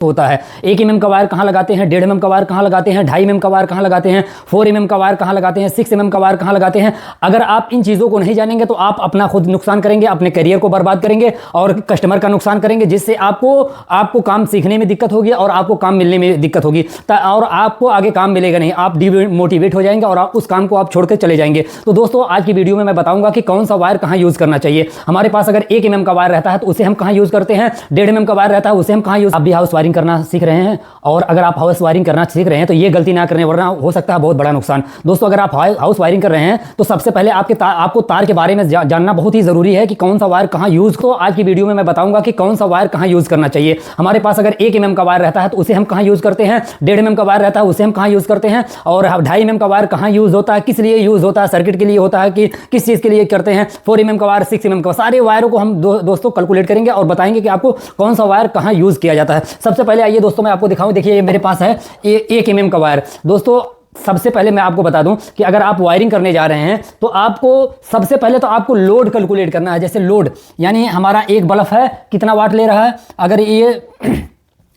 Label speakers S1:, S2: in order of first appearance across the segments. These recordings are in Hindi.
S1: होता है। 1 mm का वायर कहाँ लगाते हैं, 1.5 mm का वायर कहाँ लगाते हैं, 2.5 mm का वायर कहाँ लगाते हैं, 4 mm का वायर कहाँ लगाते हैं, 6 mm का वायर कहाँ लगाते हैं। अगर आप इन चीज़ों को नहीं जानेंगे तो आप अपना खुद नुकसान करेंगे, अपने करियर को बर्बाद करेंगे और कस्टमर का नुकसान करेंगे, जिससे आपको काम सीखने में दिक्कत होगी और आपको काम मिलने में दिक्कत होगी और आपको आगे काम मिलेगा नहीं। आप डिमोटिवेट हो जाएंगे और आप उस काम को आप छोड़कर चले जाएंगे। तो दोस्तों आज की वीडियो में मैं बताऊंगा कि कौन सा वायर कहाँ यूज़ करना चाहिए। हमारे पास अगर 1 mm का वायर रहता है तो उसे हम कहाँ यूज़ करते हैं, 1.5 mm का वायर रहता है उसे हम कहाँ यूज़। आप भी हाउस वायरिंग करना सीख रहे हैं और अगर आप हाउस वायरिंग करना सीख रहे हैं तो ये गलती ना करने, वरना हो सकता है बहुत बड़ा नुकसान। दोस्तों अगर आप हाउस वायरिंग कर रहे हैं तो सबसे पहले आपको तार के बारे में जानना बहुत ही जरूरी है कि कौन सा वायर कहाँ यूज। तो आज की वीडियो में मैं बताऊंगा कि कौन सा वायर कहाँ यूज करना चाहिए। हमारे पास अगर 1 mm का वायर रहता है तो उसे हम कहाँ यूज करते हैं, 1.5 mm का वायर रहता है उसे हम कहाँ यूज करते हैं और 2.5 mm का वायर कहाँ यूज होता है, किस लिए यूज होता है, सर्किट के लिए होता है कि किस चीज के लिए करते हैं, 4 mm का वायर, 6 mm का, सारे वायरों को हम दोस्तों कैलकुलेट करेंगे और बताएंगे कि आपको कौन सा वायर कहाँ यूज किया जाता है। सबसे पहले आइए दोस्तों मैं आपको दिखाऊं। देखिए ये मेरे पास है 1 mm का वायर। दोस्तों सबसे पहले मैं आपको बता दूं कि अगर आप वायरिंग करने जा रहे हैं तो आपको सबसे पहले तो आपको लोड कैलकुलेट करना है। जैसे लोड यानी हमारा एक बल्ब है कितना वाट ले रहा है, अगर ये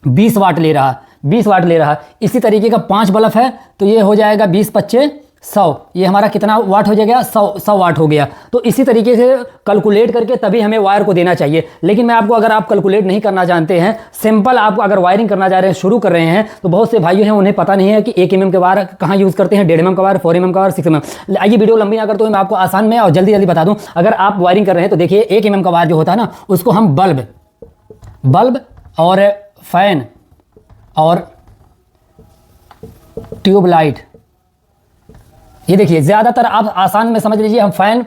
S1: 20 वाट ले रहा है, 20 वाट ले रहा है, इसी तरीके का 5 बल्ब है तो ये हो जाएगा 20 25 100, ये हमारा कितना वाट हो जाएगा, 100 वाट हो गया। तो इसी तरीके से कैलकुलेट करके तभी हमें वायर को देना चाहिए। लेकिन मैं आपको, अगर आप कैलकुलेट नहीं करना जानते हैं, सिंपल आप अगर वायरिंग करना जा रहे हैं, शुरू कर रहे हैं, तो बहुत से भाइयों हैं उन्हें पता नहीं है कि 1 mm के वायर कहाँ यूज़ करते हैं, 1.5 mm का वायर, 4 mm का वायर, 6 mm। आइए वीडियो लंबी ना करते हुए मैं आपको आसान में और जल्दी बता दूँ। अगर आप वायरिंग कर रहे हैं तो देखिए 1 mm का वायर जो होता है ना, उसको हम बल्ब और फैन और ट्यूबलाइट, ये देखिए ज़्यादातर आप आसान में समझ लीजिए, हम फैन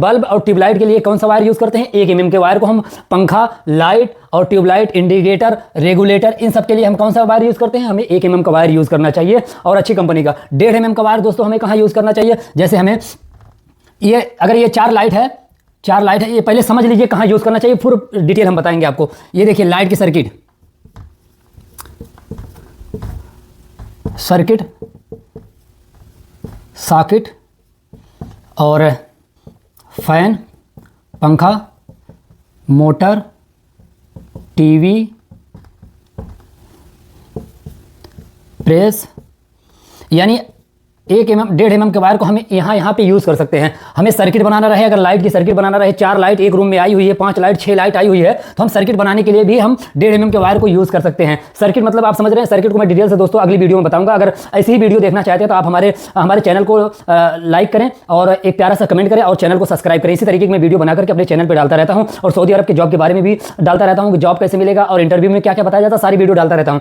S1: बल्ब और ट्यूबलाइट के लिए कौन सा वायर यूज़ करते हैं, 1 mm के वायर को हम पंखा, लाइट और ट्यूबलाइट, इंडिकेटर, रेगुलेटर, इन सब के लिए हम कौन सा वायर यूज़ करते हैं, हमें 1 mm का वायर यूज़ करना चाहिए और अच्छी कंपनी का। 1.5 mm का वायर दोस्तों हमें कहाँ यूज़ करना चाहिए, जैसे हमें ये अगर ये 4 लाइट है, ये पहले समझ लीजिए कहाँ यूज़ करना चाहिए, पूरी डिटेल हम बताएंगे आपको। ये देखिए लाइट की सर्किट सॉकेट और फैन, पंखा, मोटर, टीवी, प्रेस, यानी 1 mm 1.5 mm के वायर को हमें यहाँ पे यूज़ कर सकते हैं। हमें सर्किट बनाना रहे, अगर लाइट की सर्किट बनाना रहे, 4 लाइट एक रूम में आई हुई है, 5 लाइट, 6 लाइट आई हुई है, तो हम सर्किट बनाने के लिए भी हम 1.5 mm के वायर को यूज़ कर सकते हैं। सर्किट मतलब आप समझ रहे हैं, सर्किट को मैं डिटेल से दोस्तों अगली वीडियो में बताऊंगा। अगर ऐसी ही वीडियो देखना चाहते हैं तो आप हमारे चैनल को लाइक करें और एक प्यारा सा कमेंट करें और चैनल को सब्सक्राइब करें। इसी तरीके की मैं वीडियो बना करके अपने चैनल पर डालता रहता हूँ और सऊदी अरब के जॉब के बारे में भी डालता रहता हूँ कि जॉब कैसे मिलेगा और इंटरव्यू में क्या क्या बताया जाता है, सारी वीडियो डालता रहता हूँ।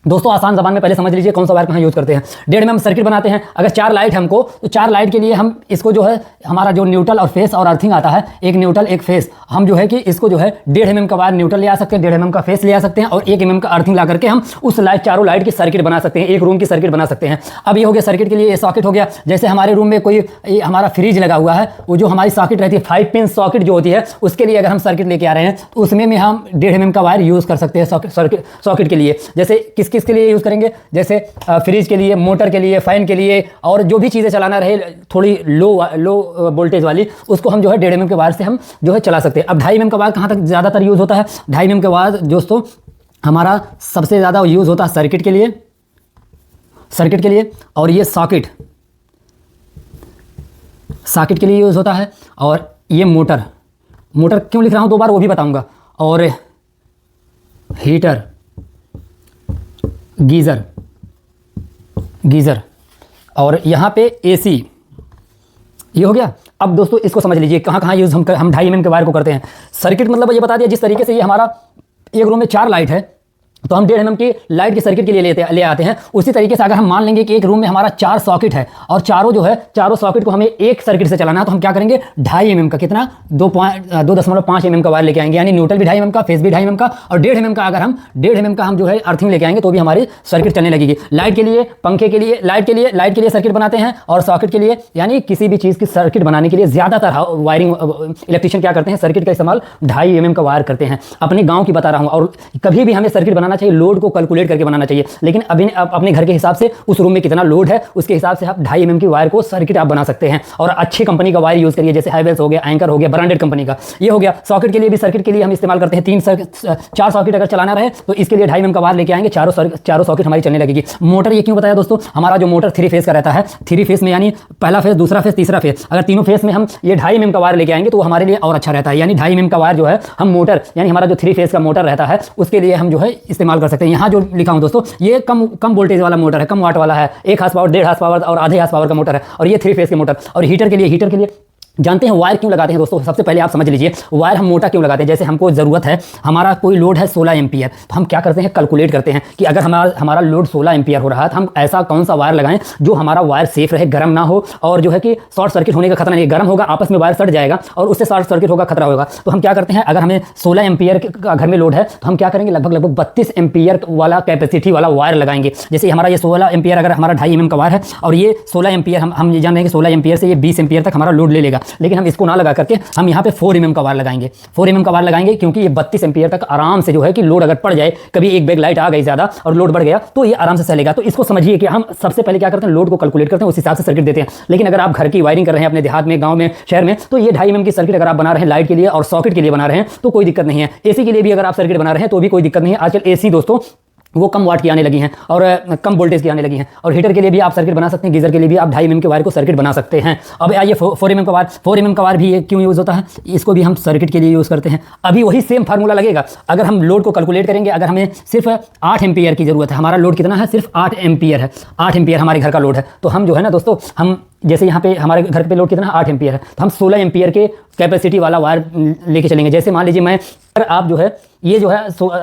S1: दोस्तों आसान ज़बान में पहले समझ लीजिए कौन सा वायर कहाँ यूज़ करते हैं। 1.5 mm सर्किट बनाते हैं, अगर 4 लाइट हमको, तो 4 लाइट के लिए हम इसको जो है, हमारा जो न्यूट्रल और फेस और अर्थिंग आता है, एक न्यूट्रल एक फेस, हम जो है कि इसको जो है 1.5 mm का वायर न्यूट्रल ले आ सकते हैं, 1.5 mm का फेस ले आ सकते हैं और 1 mm का अर्थिंग ला करके हम उस चारों लाइट की सर्किट बना सकते हैं, एक रूम की सर्किट बना सकते हैं। अब ये हो गया सर्किट के लिए, ये सॉकेट हो गया। जैसे हमारे रूम में कोई हमारा फ्रिज लगा हुआ है, वो जो हमारी सॉकेट रहती है 5 पिन सॉकेट जो होती है, उसके लिए अगर हम सर्किट लेके आ रहे हैं तो उसमें भी हम 1.5 mm का वायर यूज़ कर सकते हैं सॉकेट के लिए। जैसे किस के लिए यूज़ करेंगे, जैसे फ्रिज के लिए, मोटर के लिए, फैन के लिए और जो भी चीज़ें चलाना रहे थोड़ी लो वोल्टेज वाली, उसको हम जो है 1.5 mm के वायर से हम जो है चला सकते हैं। अब 2.5 mm का वायर कहाँ तक ज़्यादातर यूज़ होता है, 2.5 mm के वायर दोस्तों हमारा सबसे ज़्यादा यूज़ होता है सर्किट के लिए और ये सॉकेट के लिए यूज़ होता है और ये मोटर क्यों लिख रहा हूँ 2 बार वो भी बताऊँगा, और हीटर, गीज़र और यहाँ पे AC, ये हो गया। अब दोस्तों इसको समझ लीजिए कहाँ यूज़ हम 2.5 mm के वायर को करते हैं। सर्किट मतलब ये बता दिया, जिस तरीके से ये हमारा एक रूम में 4 लाइट है तो हम 1.5 mm की लाइट की सर्किट के लिए ले आते हैं। उसी तरीके से अगर हम मान लेंगे कि एक रूम में हमारा 4 सॉकेट है और चारों सॉकेट को हमें एक सर्किट से चलाना है, तो हम क्या करेंगे 2.5 mm का, कितना 2.5 mm का वायर लेके आएंगे, यानी न्यूट्रल भी 2.5 mm का, फेस भी 2.5 mm का और 1.5 mm का, अगर हम 1.5 mm का हम जो है अर्थिंग लेके आएंगे तो भी हमारी सर्किट चलने लगेगी। लाइट के लिए, पंखे के लिए, लाइट के लिए सर्किट बनाते हैं और सॉकेट के लिए, यानी किसी भी चीज़ की सर्किट बनाने के लिए ज़्यादातर वायरिंग इलेक्ट्रीशियन क्या करते हैं, सर्किट का इस्तेमाल 2.5 mm का वायर करते हैं। अपने गाँव की बता रहा हूँ, और कभी भी हमें सर्किट बनाना बनाना चाहिए, लोड को कैलकुलेट करके बनाना चाहिए। लेकिन अभी अपने घर के हिसाब से उस रूम में कितना लोड है उसके हिसाब से आप 2.5 mm की वायर को सर्किट आप बना सकते हैं। और अच्छी कंपनी का वायर यूज़ करिए, जैसे हाईवेल्स हो गया, एंकर हो गया, ब्रांडेड कंपनी का। ये हो गया। सॉकेट के लिए भी, सर्किट के लिए हम इस्तेमाल करते हैं 4 सॉकेट अगर चलाना रहे तो इसके लिए 2.5 mm का वायर लेके आएंगे, चारों सॉकेट हमारी चलने लगेगी। मोटर ये क्यों बताया दोस्तों, हमारा जो मोटर 3 फेस का रहता है, 3 फेस में यानी पहला फेस, दूसरा फेस, तीसरा फेस, अगर तीनों फेस में हम ये 2.5 mm का वायर लेके आएंगे तो वो हमारे लिए और अच्छा रहता है। यानी 2.5 mm का वायर जो है हम मोटर, यानी हमारा जो 3 फेस का मोटर रहता है उसके लिए हम जो है इस्तेमाल कर सकते हैं। यहाँ जो लिखा हूँ दोस्तों, ये कम वोल्टेज वाला मोटर है, कम वाट वाला है, 1 हार्स पावर, 1.5 हार्स पावर और आधे हार्स पावर का मोटर है। और ये 3 फेस के मोटर। और हीटर के लिए जानते हैं वायर क्यों लगाते हैं दोस्तों। सबसे पहले आप समझ लीजिए वायर हम मोटा क्यों लगाते हैं। जैसे हमको ज़रूरत है, हमारा कोई लोड है 16 एम्पियर, तो हम क्या करते हैं, कैलकुलेट करते हैं कि अगर हमारा लोड 16 एम्पियर हो रहा है तो हम ऐसा कौन सा वायर लगाएं जो हमारा वायर सेफ रहे, गर्म ना हो और जो है कि शॉर्ट सर्किट होने का खतरा नहीं। गर्म होगा, आपस में वायर सट जाएगा और उससे शॉर्ट सर्किट होगा, खतरा होगा। तो हम क्या करते हैं, अगर हमें 16 एम्पियर का घर में लोड है तो हम क्या करेंगे, लगभग 32 एम्पियर वाला कैपेसिटी वाला वायर लगाएंगे। जैसे हमारा ये 16 एम्पियर अगर हमारा 2.5 mm का वायर है और ये 16 एम्पियर, हम ये जान रहे हैं कि 16 एम्पियर से ये 20 एम्पियर तक हमारा लोड ले लेगा। लेकिन हम इसको ना लगा करके हम यहाँ पे 4 mm का वायर लगाएंगे। 4 mm का वायर लगाएंगे क्योंकि ये 32 एम्पियर तक आराम से जो है कि लोड अगर पड़ जाए, कभी एक बैग लाइट आ गई ज़्यादा और लोड बढ़ गया तो ये आराम से चलेगा। तो इसको समझिए कि हम सबसे पहले क्या करते हैं, लोड को कैलकुलेट करते हैं, उस हिसाब से सर्किट देते हैं। लेकिन अगर आप घर की वायरिंग कर रहे हैं अपने देहात में, गाँव में, शहर में, तो ये 2.5 mm की सर्किट अगर आप बना रहे हैं लाइट के लिए और सॉकेट के लिए बना रहे हैं तो कोई दिक्कत नहीं है। एसी के लिए भी अगर आप सर्किट बना रहे हैं तो भी कोई दिक्कत नहीं है। आजकल एसी दोस्तों वो कम वाट की आने लगी हैं और कम वोल्टेज की आने लगी हैं। और हीटर के लिए भी आप सर्किट बना सकते हैं, गीजर के लिए भी आप 2.5 mm के वायर को सर्किट बना सकते हैं। अब आइए 4 mm का वायर, 4 mm का वायर भी ये क्यों यूज़ होता है, इसको भी हम सर्किट के लिए यूज़ करते हैं। अभी वही सेम फार्मूला लगेगा। अगर हम लोड को कैलकुलेट करेंगे, अगर हमें सिर्फ 8 एम्पियर की ज़रूरत है, हमारा लोड कितना है, सिर्फ 8 एम्पियर है, 8 एम्पियर हमारे घर का लोड है, तो हम जो है ना दोस्तों, हम जैसे यहाँ पे हमारे घर पे लोड कितना है, 8 एम्पियर है, तो हम 16 एम्पियर के कैपेसिटी वाला वायर लेके चलेंगे। जैसे मान लीजिए मैं, अगर आप जो है ये जो है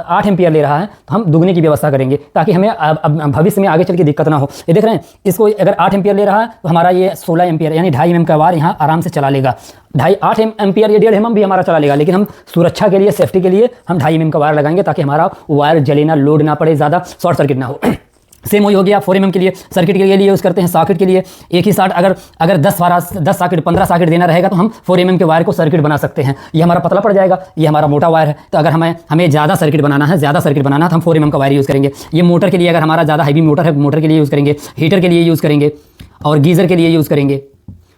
S1: 8 एम्पियर ले रहा है तो हम दुगने की व्यवस्था करेंगे ताकि हमें अब भविष्य में आगे चल के दिक्कत ना हो। ये देख रहे हैं, इसको अगर 8 एम्पियर ले रहा है तो हमारा ये 16 एम्पियर यानी 2.5 mm का वायर यहाँ आराम से चला लेगा। 8 एम्पियर, ये 1.5 mm भी हमारा चला लेगा। लेकिन हम सुरक्षा के लिए, सेफ्टी के लिए हम 2.5 mm का वायर लगाएंगे ताकि हमारा वायर जले ना, लोड ना पड़े, ज़्यादा शॉर्ट सर्किट ना हो। सेम वही हो गया 4 mm के लिए, सर्किट के लिए यूज़ करते हैं। सॉकेट के लिए एक ही साथ अगर 10 सॉकेट 15 सॉकेट देना रहेगा तो हम 4 mm के वायर को सर्किट बना सकते हैं। ये हमारा पतला पड़ जाएगा, ये हमारा मोटा वायर है। तो अगर हमें ज़्यादा सर्किट बनाना है तो हम 4 mm का वायर यूज़ करेंगे। ये मोटर के लिए, अगर हमारा ज़्यादा हैवी मोटर है, मोटर के लिए यूज़ करेंगे, हीटर के लिए यूज़ करेंगे और गीज़र के लिए यूज़ करेंगे।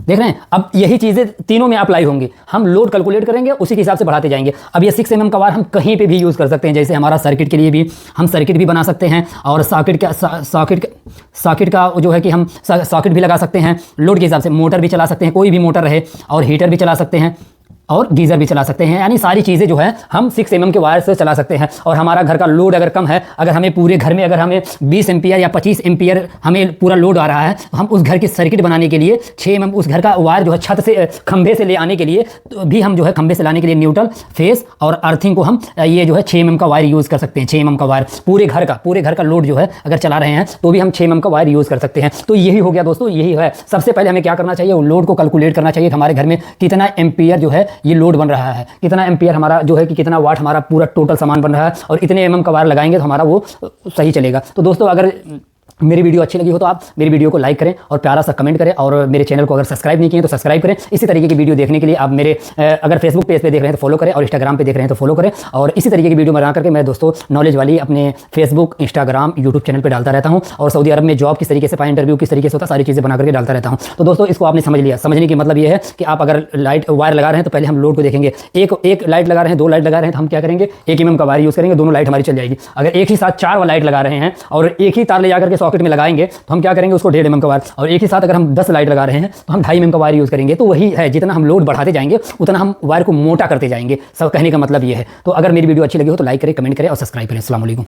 S1: देख रहे हैं, अब यही चीज़ें तीनों में अप्लाई होंगी। हम लोड कैलकुलेट करेंगे, उसी के हिसाब से बढ़ाते जाएंगे। अब ये 6 mm का वायर हम कहीं पे भी यूज़ कर सकते हैं। जैसे हमारा सर्किट के लिए भी हम सर्किट भी बना सकते हैं और सॉकेट का जो है कि हम सॉकेट भी लगा सकते हैं। लोड के हिसाब से मोटर भी चला सकते हैं, कोई भी मोटर रहे, और हीटर भी चला सकते हैं और गीज़र भी चला सकते हैं। यानी सारी चीज़ें जो है हम 6 mm के वायर से चला सकते हैं। और हमारा घर का लोड अगर कम है, अगर हमें पूरे घर में, अगर हमें 20 एम्पियर या 25 एम्पियर हमें पूरा लोड आ रहा है, तो हम उस घर की सर्किट बनाने के लिए 6 mm उस घर का वायर जो है छत से, खंभे से ले आने के लिए तो भी हम जो है खंभे से लाने के लिए न्यूट्रल, फेस और अर्थिंग को हम ये जो है 6 mm का वायर यूज़ कर सकते हैं। 6 mm का वायर पूरे घर का लोड जो है अगर चला रहे हैं तो भी हम 6 mm का वायर यूज़ कर सकते हैं। तो यही हो गया दोस्तों, यही है। सबसे पहले हमें क्या करना चाहिए, लोड को कैलकुलेट करना चाहिए। हमारे घर में कितना एम्पियर जो है ये लोड बन रहा है, कितना एम्पियर हमारा जो है कि कितना वाट हमारा पूरा टोटल सामान बन रहा है, और इतने mm का वायर लगाएंगे तो हमारा वो सही चलेगा। तो दोस्तों अगर मेरी वीडियो अच्छी लगी हो तो आप मेरी वीडियो को लाइक करें और प्यारा सा कमेंट करें, और मेरे चैनल को अगर सब्सक्राइब नहीं किए तो सब्सक्राइब करें। इसी तरीके की वीडियो देखने के लिए आप मेरे अगर फेसबुक पेज पे देख रहे हैं तो फॉलो करें, और इंस्टाग्राम पे देख रहे हैं तो फॉलो करें। और इसी तरीके की वीडियो बना करके मैं दोस्तों नॉलेज वाली अपने फेसबुक, इंस्टाग्राम, यूट्यूब चैनल पर डालता रहता हूँ। और सऊदी अरब में जॉब किस तरीके से पाए, इंटरव्यू किस तरीके से होता, सारी चीज़ें बना करके डालता रहता हूँ। तो दोस्तों इसको आपने समझ लिया। समझने की मतलब ये है कि आप अगर लाइट वायर लगा रहे हैं तो पहले हम लोड को देखेंगे। एक लाइट लगा रहे हैं, 2 लाइट लगा रहे हैं, तो हम क्या करेंगे, 1 mm का वायर यूज़ करेंगे, दोनों लाइट हमारी चल जाएगी। अगर एक ही साथ 4 लाइट लगा रहे हैं और एक ही तार ले जाकर के सॉकेट में लगाएंगे तो हम क्या करेंगे, उसको 1.5 mm का वायर, और एक ही साथ अगर हम 10 लाइट लगा रहे हैं तो हम 2.5 mm का वायर यूज़ करेंगे। तो वही है, जितना हम लोड बढ़ाते जाएंगे उतना हम वायर को मोटा करते जाएंगे। सब कहने का मतलब ये है। तो अगर मेरी वीडियो अच्छी लगी हो तो लाइक करें, कमेंट करें और सब्सक्राइब करें। अस्सलाम वालेकुम।